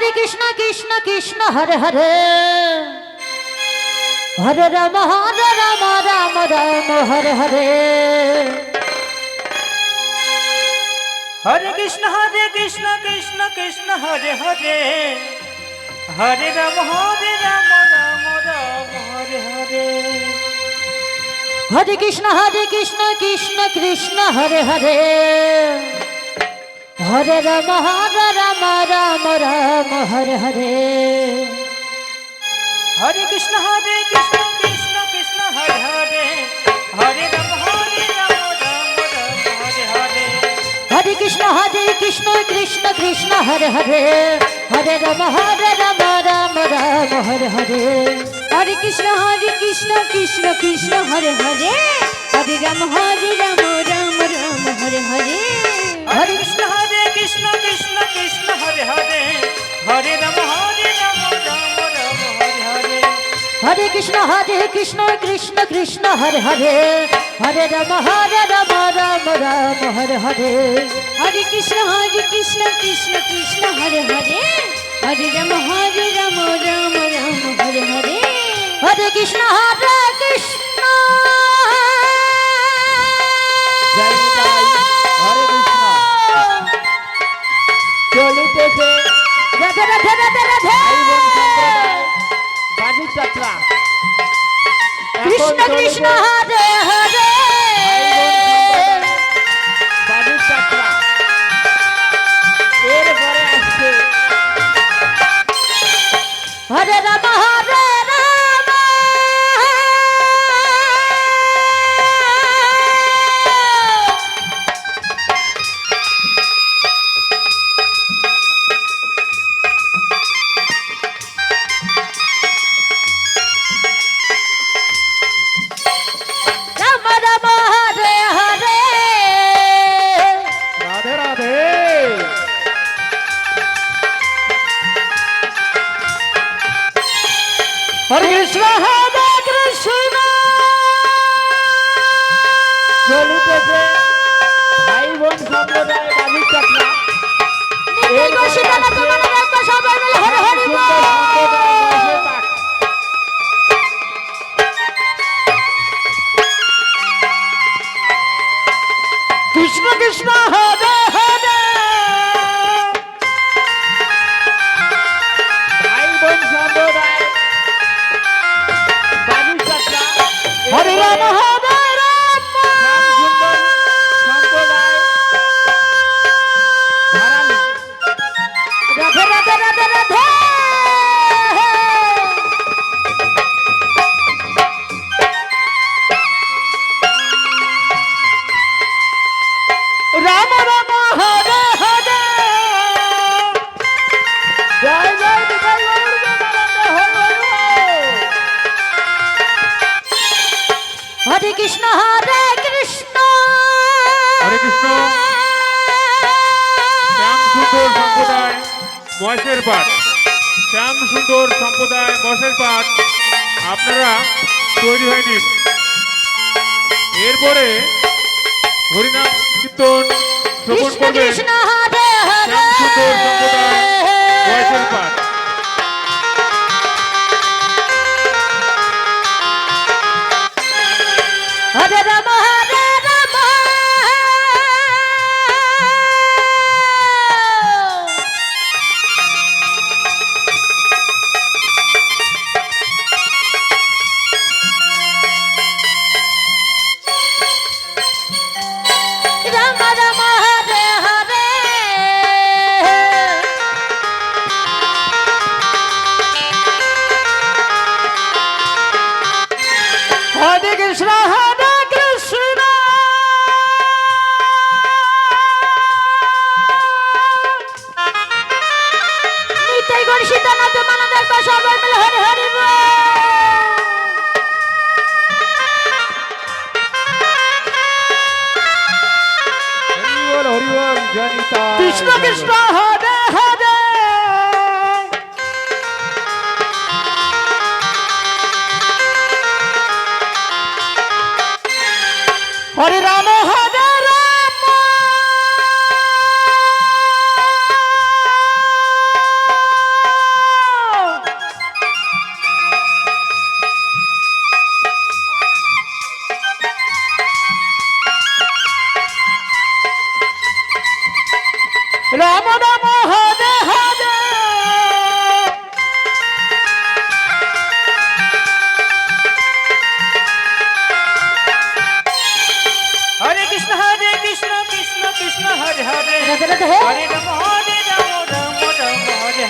हरे कृष्ण कृष्ण कृष्ण हरे हरे हरे राम राम राम हरे हरे हरे कृष्ण कृष्ण कृष्ण हरे हरे हरे राम राम राम हरे हरे हरे कृष्ण कृष्ण कृष्ण हरे हरे हरे राम राम राम हरे हरे हरे कृष्ण कृष्ण कृष्ण हरे हरे हरे राम राम राम हरे हरे हरे कृष्ण कृष्ण कृष्ण हरे हरे हरे राम राम राम हरे हरे हरे कृष्ण कृष्ण कृष्ण हरे हरे हरे राम राम हरे हरे हरे कृष्ण कृष्ण कृष्ण हरे हरे हरे राम राम राम हरे हरे हरे कृष्ण कृष्ण कृष्ण हरे हरे हरे राम राम राम हरे हरे हरे कृष्ण कृष्ण कृष्ण हरे हरे हरे राम राम हरे हरे हरे कृष्ण जय निताई हरे कृष्ण চলিতেছে राधे राधे राधे राधे ভাই বোন সম্প্রদায় বাণী যাত্রা कृष्ण कृष्ण हरे हरे বাণী যাত্রা এরপরে আসছে हरे राम हरे हरे রাধে রাধে हरे कृष्ण চলিতেছে ভাই বোন সম্প্রদায় বাণী যাত্রা नित्य सीताना तुम्हारा रंग सबाई मिल हरे हरे कृष्ण कृष्ण हरे हरे ভাই বোন সম্প্রদায় বাণী যাত্রা हरे राम শ্যাম সুন্দর সম্প্রদায় ধারালি राधे राधे राधे राधे राम राम हरे हरे জয় জয় নিতাই গৌর প্রেমানন্দ হরি হরি हरे कृष्ण হরে কৃষ্ণ শ্যাম সুন্দর সম্প্রদায় বয়সের পাঠ শ্যাম সুন্দর সম্প্রদায় বয়সের পাঠ আপনারা তৈরি হয়ে নিন এরপরে হরিনাম কীর্তন শ্রবণ कृष्ण করবেন कृष्ण हरे শ্যাম সুন্দর সম্প্রদায় বয়সের हरे পাঠ हरे राम राम राम हरे हरे हरे कृष्ण नित्य गौर सीताना तुम्हारा रंग सबाई मिल हरे हरे হরি বল জয় নিতাই कृष्ण कृष्ण हरे हरे हरे राम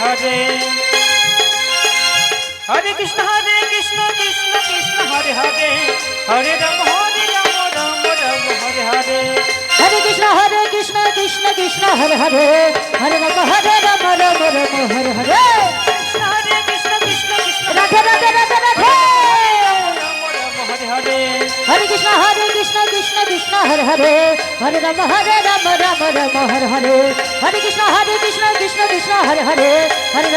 হরে হরে কৃষ্ণ কৃষ্ণ কৃষ্ণ হরে হরে হরে রাম রাম রাম হরে হরে হরে কৃষ্ণ কৃষ্ণ কৃষ্ণ হরে হরে হরে রাম রাম রাম হরে হরে কৃষ্ণ কৃষ্ণ কৃষ্ণ রাধে রাধে রাধে রাধে রাম হরে হরে হরে কৃষ্ণ কৃষ্ণ কৃষ্ণ হরে হরে হরে রাম রাম রাম হরে হরে হরে কৃষ্ণ কৃষ্ণ কৃষ্ণ কৃষ্ণ হরে হরে হরে রাম